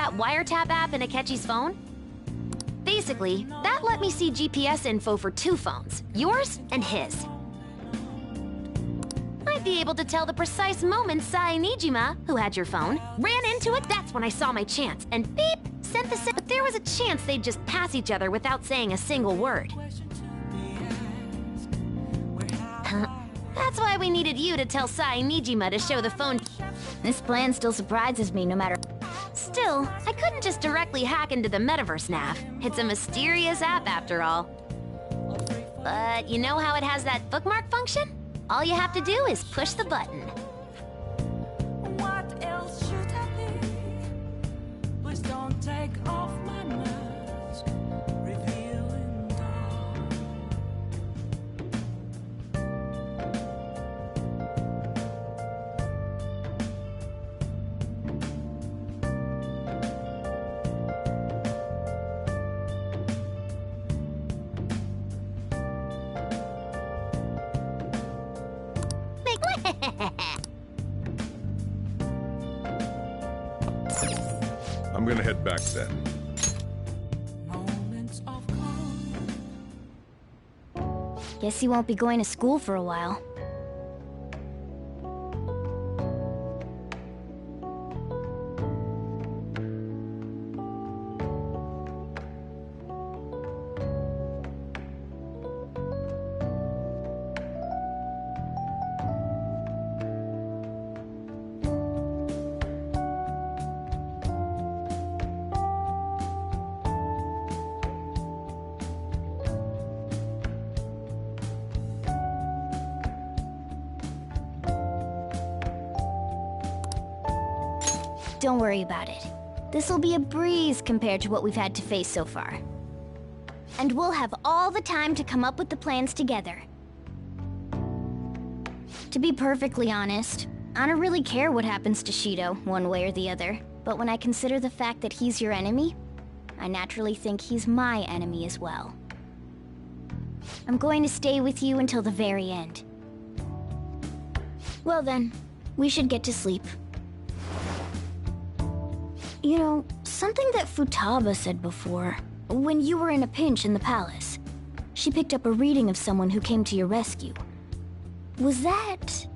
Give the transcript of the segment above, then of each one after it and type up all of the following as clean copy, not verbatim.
that wiretap app in Akechi's phone? Basically, that let me see GPS info for 2 phones, yours and his. I'd be able to tell the precise moment Sai Nijima, who had your phone, ran into it. That's when I saw my chance, and beep, sent the but there was a chance they'd just pass each other without saying a single word. That's why we needed you to tell Sai Nijima to show the phone. This plan still surprises me no matter... Still, I couldn't just directly hack into the metaverse nav. It's a mysterious app after all. But you know how it has that bookmark function? All you have to do is push the button. What else should I be? Please don't take off my mask, revealing dark. I'm gonna head back then. Moments of calm. Guess you won't be going to school for a while. Don't worry about it. This'll be a breeze compared to what we've had to face so far. And we'll have all the time to come up with the plans together. To be perfectly honest, I don't really care what happens to Shido, one way or the other. But when I consider the fact that he's your enemy, I naturally think he's my enemy as well. I'm going to stay with you until the very end. Well then, we should get to sleep. You know, something that Futaba said before, when you were in a pinch in the palace, she picked up a reading of someone who came to your rescue. Was that...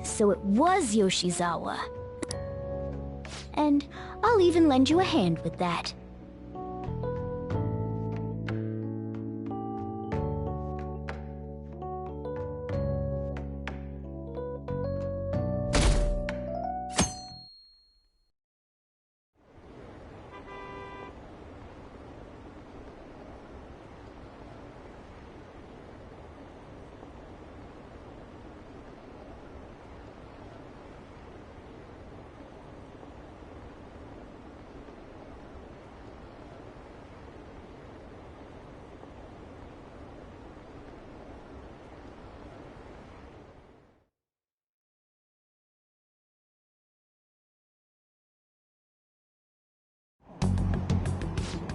So it was Yoshizawa. And I'll even lend you a hand with that.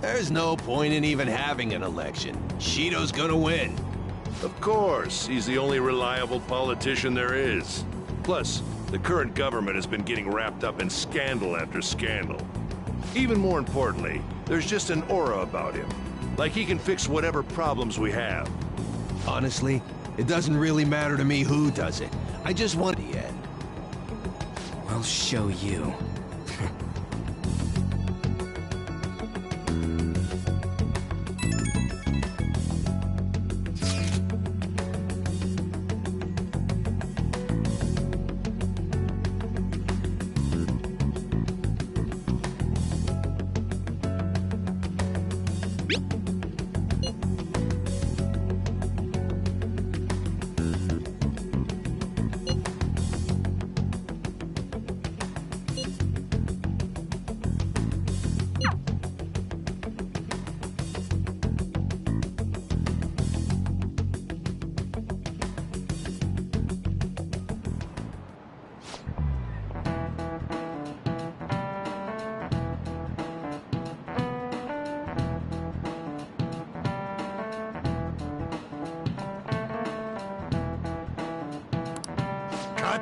There's no point in even having an election. Shido's gonna win. Of course, he's the only reliable politician there is. Plus, the current government has been getting wrapped up in scandal after scandal. Even more importantly, there's just an aura about him. Like he can fix whatever problems we have. Honestly, it doesn't really matter to me who does it. I just want the end. I'll show you.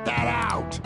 that out!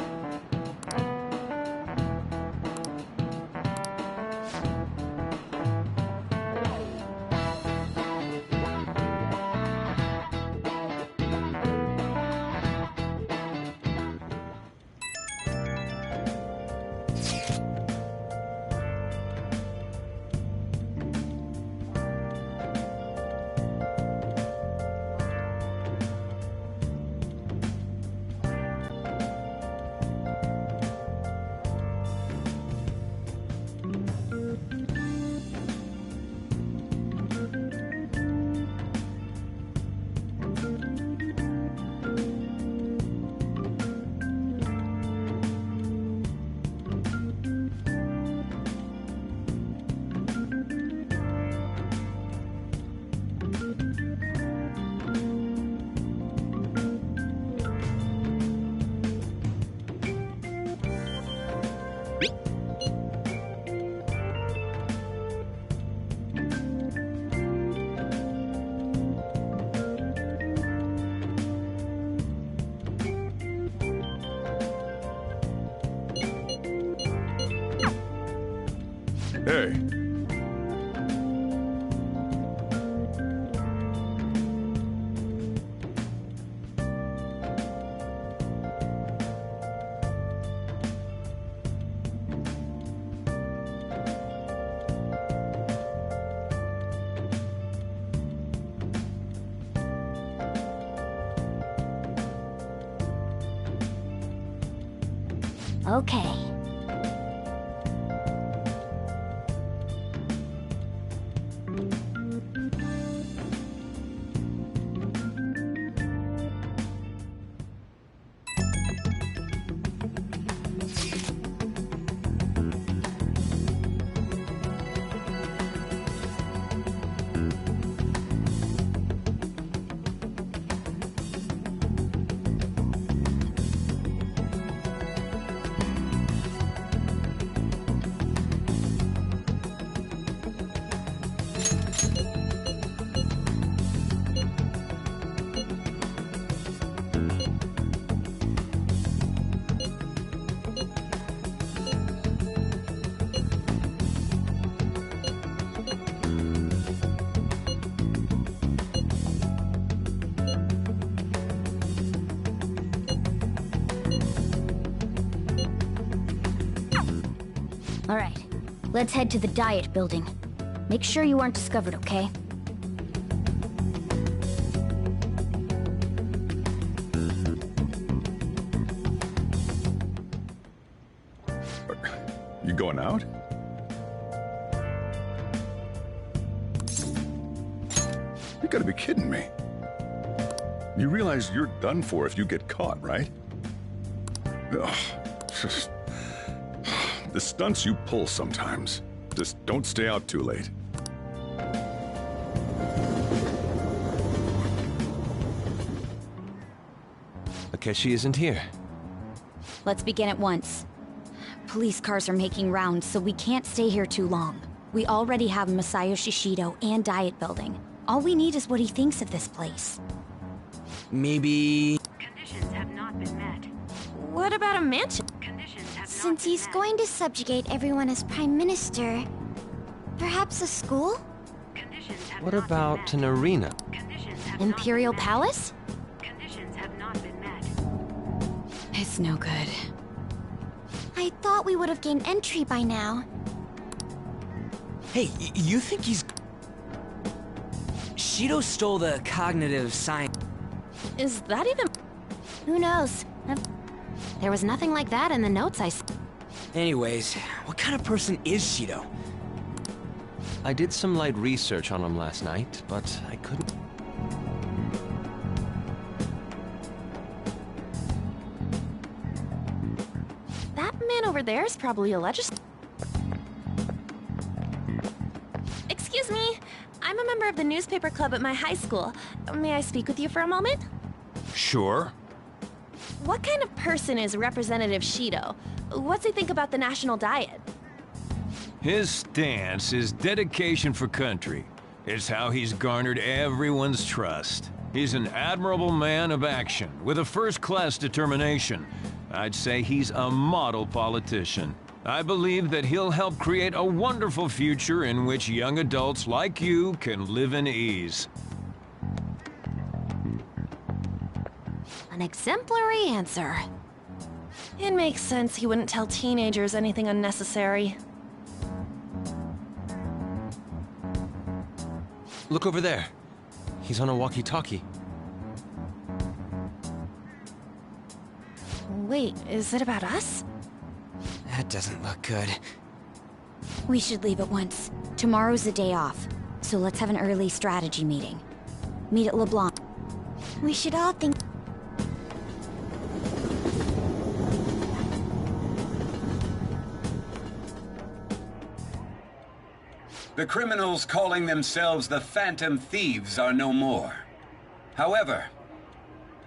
Hey. Okay. All right, let's head to the Diet Building. Make sure you aren't discovered, okay? You going out? You gotta be kidding me. You realize you're done for if you get caught, right? Ugh, just... The stunts you pull sometimes. Just don't stay out too late. Akechi isn't here. Let's begin at once. Police cars are making rounds, so we can't stay here too long. We already have Masayoshi Shido and Diet Building. All we need is what he thinks of this place. Maybe... Conditions have not been met. What about a mansion? Conditions have Since he's going to subjugate everyone as Prime Minister, perhaps a school? What about an arena? Imperial Palace? Conditions have not been met. It's no good. I thought we would have gained entry by now. Hey, you think he's... Shido stole the cognitive science... Is that even... Who knows? There was nothing like that in the notes I... Anyways, what kind of person is Shido? I did some light research on him last night, but I couldn't... That man over there is probably a legislator. Excuse me. I'm a member of the newspaper club at my high school. May I speak with you for a moment? Sure. What kind of person is Representative Shido? What's he think about the national diet? His stance is dedication for country. It's how he's garnered everyone's trust. He's an admirable man of action, with a first-class determination. I'd say he's a model politician. I believe that he'll help create a wonderful future in which young adults like you can live in ease. An exemplary answer. It makes sense he wouldn't tell teenagers anything unnecessary. Look over there. He's on a walkie-talkie. Wait, is it about us? That doesn't look good. We should leave at once. Tomorrow's a day off, so let's have an early strategy meeting. Meet at LeBlanc. We should all think... The criminals calling themselves the Phantom Thieves are no more. However,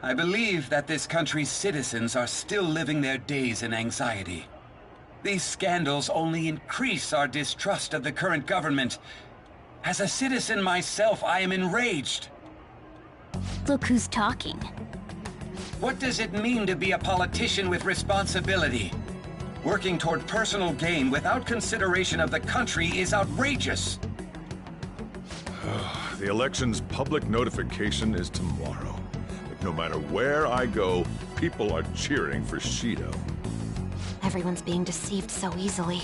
I believe that this country's citizens are still living their days in anxiety. These scandals only increase our distrust of the current government. As a citizen myself, I am enraged. Look who's talking. What does it mean to be a politician with responsibility? Working toward personal gain without consideration of the country is outrageous. The election's public notification is tomorrow. But no matter where I go, people are cheering for Shido. Everyone's being deceived so easily.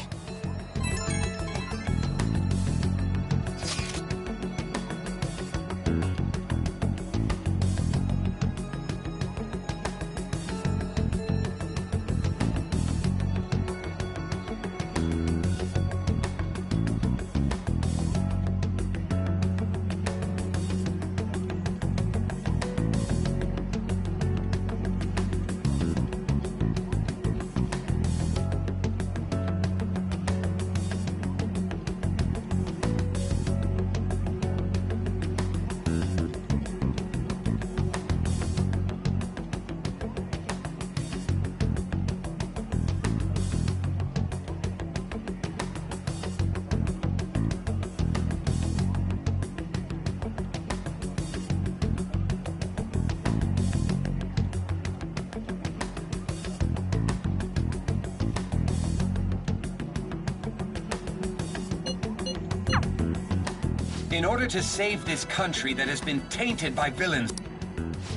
In order to save this country that has been tainted by villains...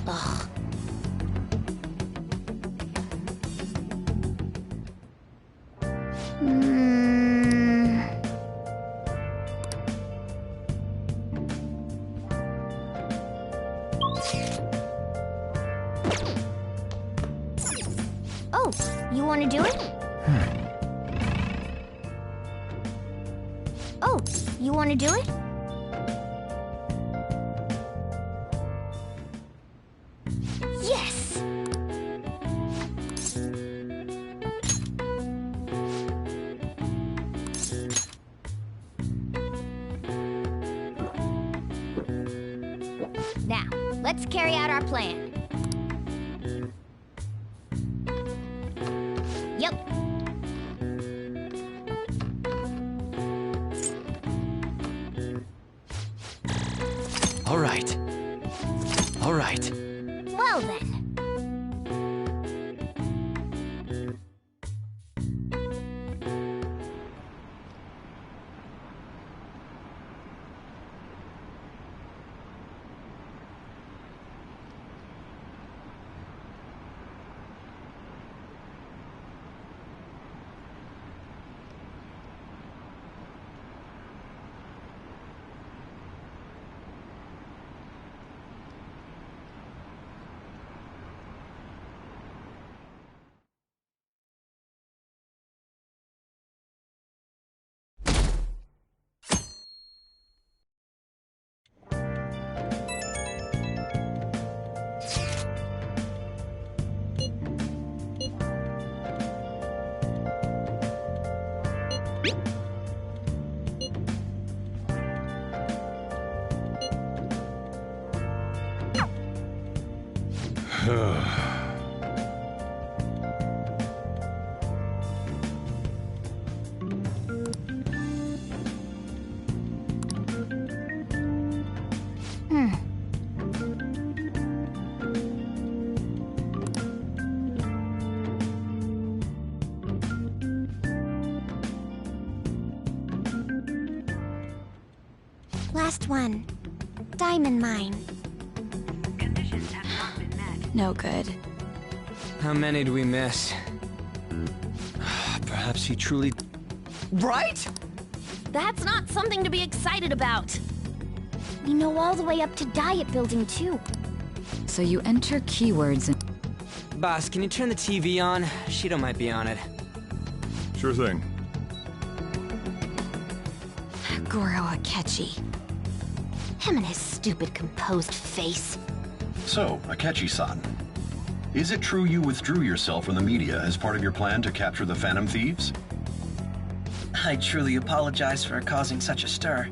Ugh. Oh, you want to do it? Oh, you want to do it? Yes! Now, let's carry out our plan. Yep. All right. All right. Well then. Last one. Diamond mine. Conditions have not been met. No good. How many do we miss? Perhaps he truly... Right? That's not something to be excited about. We know all the way up to Diet Building, too. So you enter keywords and... Boss, can you turn the TV on? Shido might be on it. Sure thing. Goro Akechi. Him and his stupid composed face. So, Akechi-san, is it true you withdrew yourself from the media as part of your plan to capture the Phantom Thieves? I truly apologize for causing such a stir.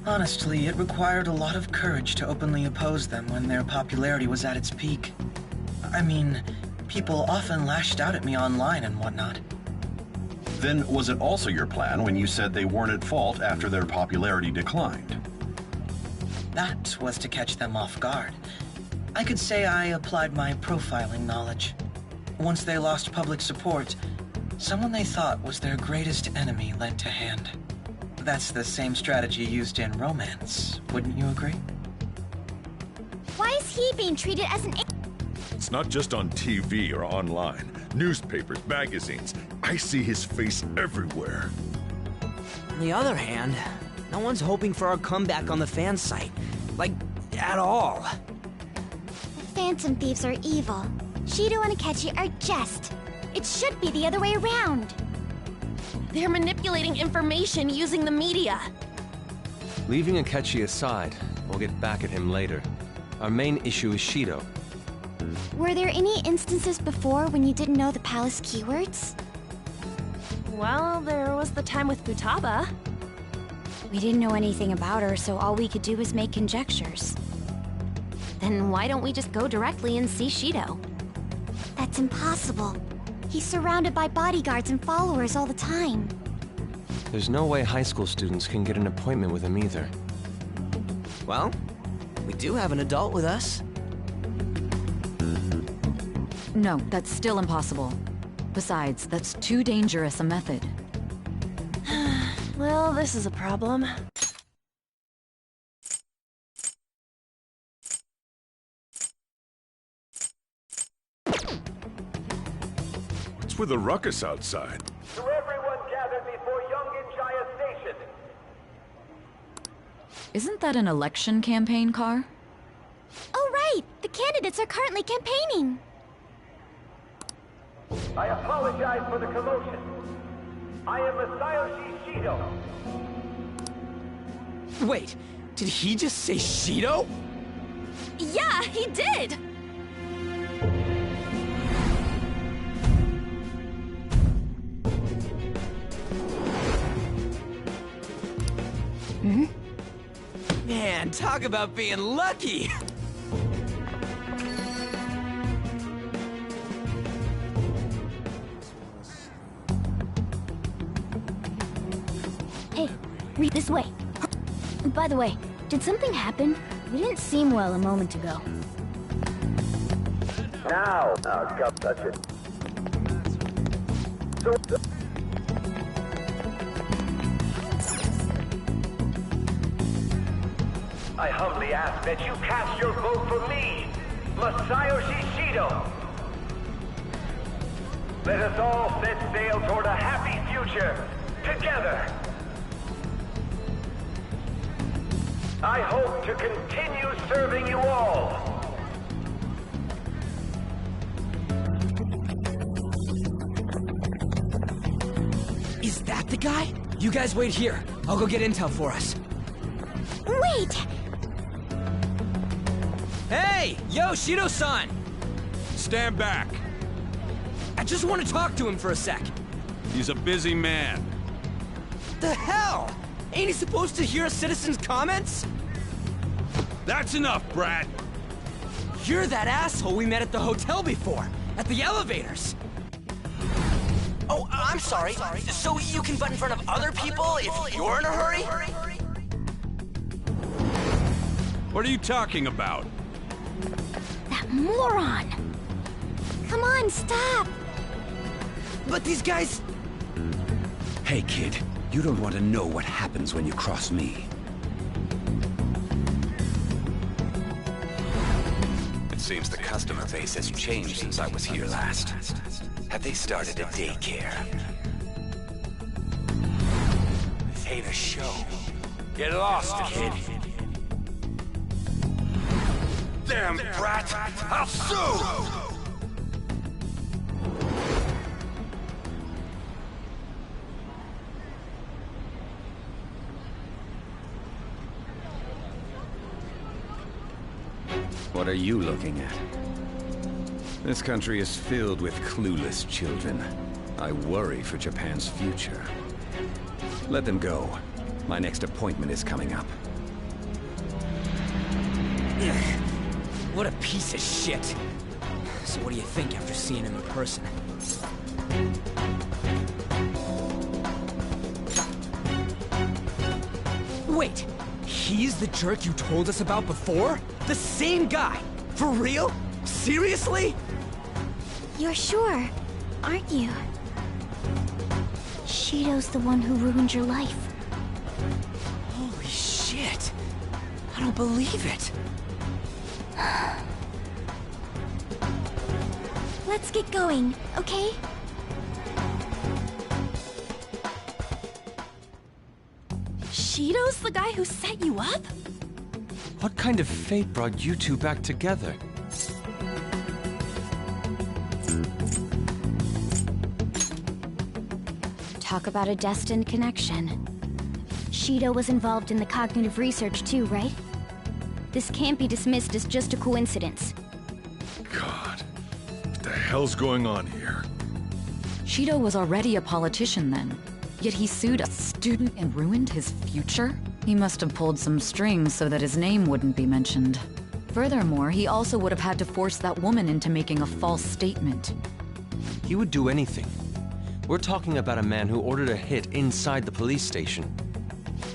Honestly, it required a lot of courage to openly oppose them when their popularity was at its peak. I mean, people often lashed out at me online and whatnot. Then was it also your plan when you said they weren't at fault after their popularity declined? That was to catch them off guard. I could say I applied my profiling knowledge. Once they lost public support, someone they thought was their greatest enemy lent a hand. That's the same strategy used in romance, wouldn't you agree? Why is he being treated as an... It's not just on TV or online. Newspapers, magazines. I see his face everywhere. On the other hand, no one's hoping for our comeback on the fan site. Like, at all. The Phantom Thieves are evil. Shido and Akechi are just. It should be the other way around. They're manipulating information using the media. Leaving Akechi aside, we'll get back at him later. Our main issue is Shido. Were there any instances before when you didn't know the palace keywords? Well, there was the time with Futaba. We didn't know anything about her, so all we could do was make conjectures. Then why don't we just go directly and see Shido? That's impossible. He's surrounded by bodyguards and followers all the time. There's no way high school students can get an appointment with him either. Well, we do have an adult with us. No, that's still impossible. Besides, that's too dangerous a method. Well, this is a problem. What's with the ruckus outside? To everyone gathered before Yongen-Jaya Station. Isn't that an election campaign car? Oh, right! The candidates are currently campaigning. I apologize for the commotion. I am Masayoshi Shido. Wait, did he just say Shido? Yeah, he did! Hmm? Man, talk about being lucky! Hey, read this way. By the way, did something happen? You didn't seem well a moment ago. Now, God, that's it. So, I humbly ask that you cast your vote for me, Masayoshi Shido. Let us all set sail toward a happy future, together. I hope to continue serving you all. Is that the guy? You guys wait here. I'll go get intel for us. Wait! Hey! Yo, Shido-san! Stand back. I just want to talk to him for a sec. He's a busy man. The hell? Ain't he supposed to hear a citizen's comments? That's enough, Brat. You're that asshole we met at the hotel before, at the elevators. Oh, I'm sorry. So you can butt in front of other people if you're in a hurry? What are you talking about? That moron! Come on, stop! But these guys... Hey, kid. You don't want to know what happens when you cross me. Seems the customer base has changed since I was here last. Have they started a daycare? This ain't a show. Get lost, kid. Damn brat! I'll sue! What are you looking at? This country is filled with clueless children. I worry for Japan's future. Let them go. My next appointment is coming up. What a piece of shit. So what do you think after seeing him in person? Wait, he's the jerk you told us about before? The same guy? For real? Seriously? You're sure, aren't you? Shido's the one who ruined your life. Holy shit. I don't believe it. Let's get going, okay? Shido's the guy who set you up? What kind of fate brought you two back together? Talk about a destined connection. Shido was involved in the cognitive research too, right? This can't be dismissed as just a coincidence. God, what the hell's going on here? Shido was already a politician then, yet he sued a student and ruined his future? He must have pulled some strings so that his name wouldn't be mentioned. Furthermore, he also would have had to force that woman into making a false statement. He would do anything. We're talking about a man who ordered a hit inside the police station.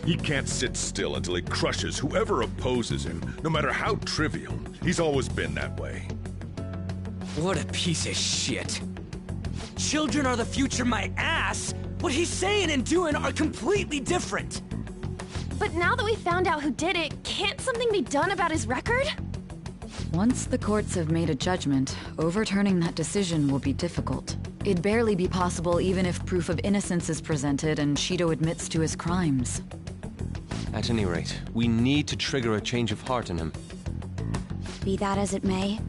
He can't sit still until he crushes whoever opposes him, no matter how trivial. He's always been that way. What a piece of shit. Children are the future, my ass! What he's saying and doing are completely different! But now that we found out who did it, can't something be done about his record? Once the courts have made a judgment, overturning that decision will be difficult. It'd barely be possible even if proof of innocence is presented and Shido admits to his crimes. At any rate, we need to trigger a change of heart in him. Be that as it may,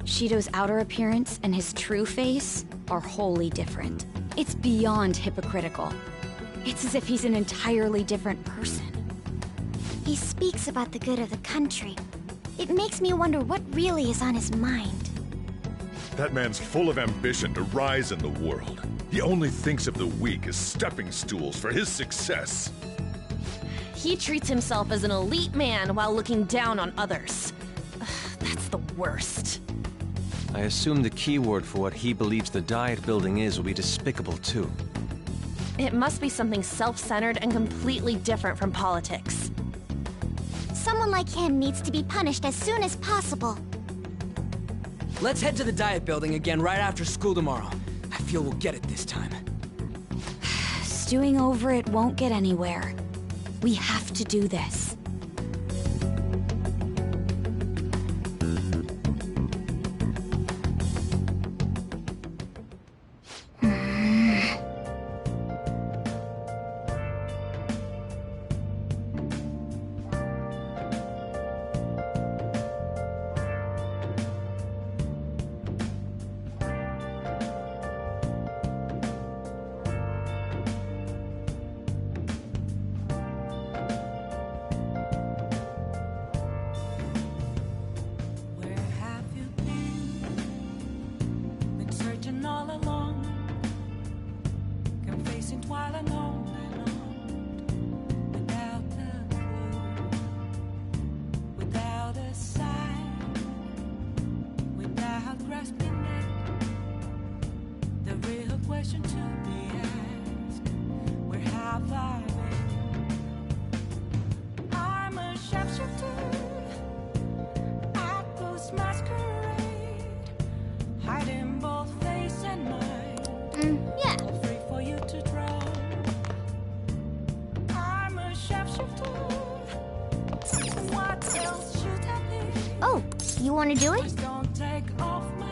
Shido's outer appearance and his true face are wholly different. It's beyond hypocritical. It's as if he's an entirely different person. He speaks about the good of the country. It makes me wonder what really is on his mind. That man's full of ambition to rise in the world. He only thinks of the weak as stepping stools for his success. He treats himself as an elite man while looking down on others. Ugh, that's the worst. I assume the key word for what he believes the Diet Building is will be despicable too. It must be something self-centered and completely different from politics. Someone like him needs to be punished as soon as possible. Let's head to the Diet Building again right after school tomorrow. I feel we'll get it this time. Stewing over it won't get anywhere. We have to do this. All along, confessing while and on, without a clue, without a sign, without grasping it. The real question to be asked: where have I been? I'm a sharpshooter at Ghost Masquerade, hiding both face and mind. Yeah. Free for you to draw. I'm a sharpshooter. What else should I be? Oh, you want to do it? Just don't take off my